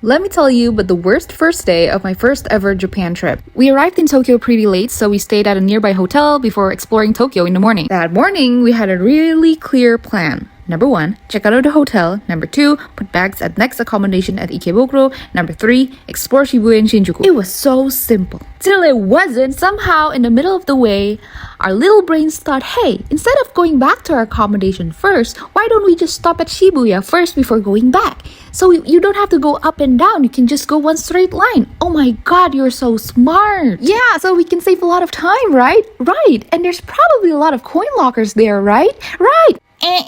Let me tell you about the worst first day of my first ever Japan trip. We arrived in Tokyo pretty late, so we stayed at a nearby hotel before exploring Tokyo in the morning. That morning, we had a really clear plan. Number 1, check out of the hotel. Number 2, put bags at next accommodation at Ikebukuro. Number 3, explore Shibuya and Shinjuku. It was so simple. Till it wasn't. Somehow, in the middle of the way, our little brains thought, hey, instead of going back to our accommodation first, why don't we just stop at Shibuya first before going back? So you don't have to go up and down. You can just go one straight line. Oh my god, you're so smart. Yeah, so we can save a lot of time, right? Right. And there's probably a lot of coin lockers there, right? Right.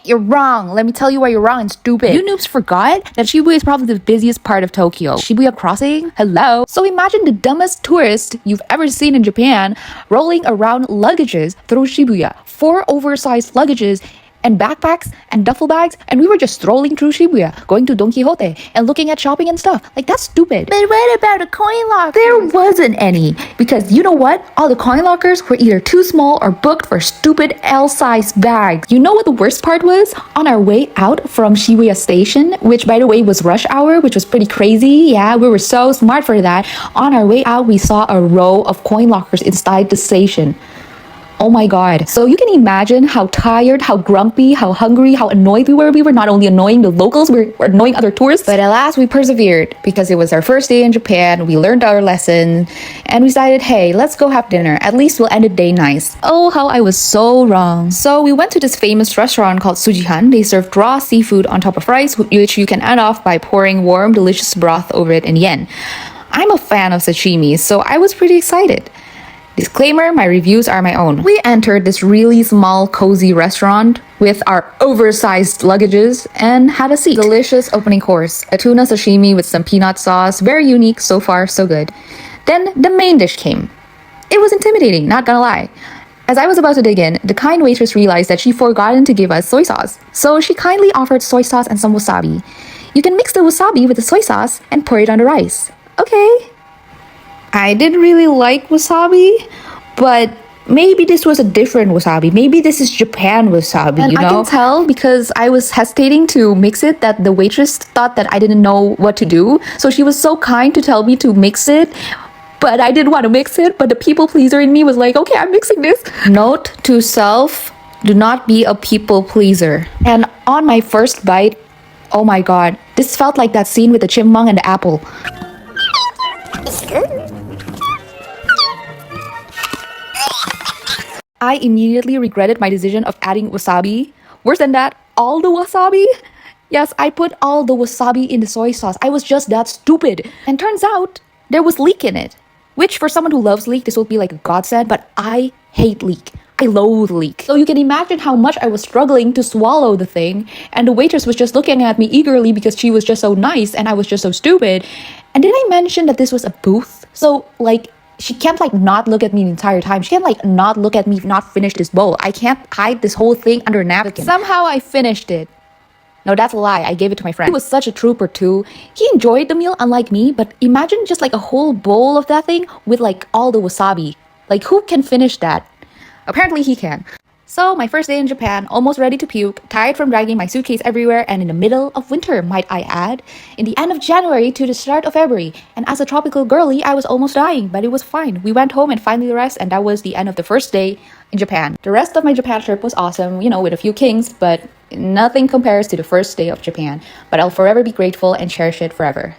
You're wrong. Let me tell you why you're wrong and stupid. You noobs forgot that Shibuya is probably the busiest part of Tokyo. Shibuya Crossing? Hello? So imagine the dumbest tourist you've ever seen in Japan rolling around luggages through Shibuya. 4 oversized luggages and backpacks and duffel bags, and we were just strolling through Shibuya, going to Don Quixote and looking at shopping and stuff. Like, that's stupid. But what about a coin locker? There wasn't any, because you know what? All the coin lockers were either too small or booked for stupid L-size bags. You know what the worst part was? On our way out from Shibuya Station, which by the way was rush hour, which was pretty crazy. Yeah, we were so smart for that. On our way out, we saw a row of coin lockers inside the station. Oh my god. So you can imagine how tired, how grumpy, how hungry, how annoyed we were. We were not only annoying the locals, we were annoying other tourists. But at last we persevered because it was our first day in Japan. We learned our lesson and we decided, hey, let's go have dinner. At least we'll end the day nice. Oh, how I was so wrong. So we went to this famous restaurant called Sujihan. They served raw seafood on top of rice, which you can add off by pouring warm, delicious broth over it in yen. I'm a fan of sashimi, so I was pretty excited. Disclaimer, my reviews are my own. We entered this really small, cozy restaurant with our oversized luggages and had a seat. Delicious opening course, a tuna sashimi with some peanut sauce, very unique, so far so good. Then the main dish came. It was intimidating, not gonna lie. As I was about to dig in, the kind waitress realized that she forgotten to give us soy sauce. So she kindly offered soy sauce and some wasabi. You can mix the wasabi with the soy sauce and pour it on the rice. Okay. I didn't really like wasabi, but maybe this was a different wasabi. Maybe this is Japan wasabi, and you know? I can tell because I was hesitating to mix it that the waitress thought that I didn't know what to do. So she was so kind to tell me to mix it, but I didn't want to mix it. But the people pleaser in me was like, okay, I'm mixing this. Note to self, do not be a people pleaser. And on my first bite, oh my god, this felt like that scene with the chipmunk and the apple. I immediately regretted my decision of adding wasabi. Worse than that, all the wasabi? Yes, I put all the wasabi in the soy sauce. I was just that stupid. And turns out, there was leek in it. Which, for someone who loves leek, this will be like a godsend, but I hate leek. I loathe leek. So you can imagine how much I was struggling to swallow the thing, and the waitress was just looking at me eagerly because she was just so nice and I was just so stupid. And did I mention that this was a booth? So, like, she can't like not look at me the entire time. She can't like not look at me not finish this bowl. I can't hide this whole thing under a napkin. Somehow I finished it. No, that's a lie. I gave it to my friend. He was such a trooper too. He enjoyed the meal unlike me, but imagine just like a whole bowl of that thing with like all the wasabi. Like, who can finish that? Apparently he can. So, my first day in Japan, almost ready to puke, tired from dragging my suitcase everywhere, and in the middle of winter, might I add, in the end of January to the start of February. And as a tropical girly, I was almost dying, but it was fine. We went home and finally rest, and that was the end of the first day in Japan. The rest of my Japan trip was awesome, you know, with a few kings, but nothing compares to the first day of Japan. But I'll forever be grateful and cherish it forever.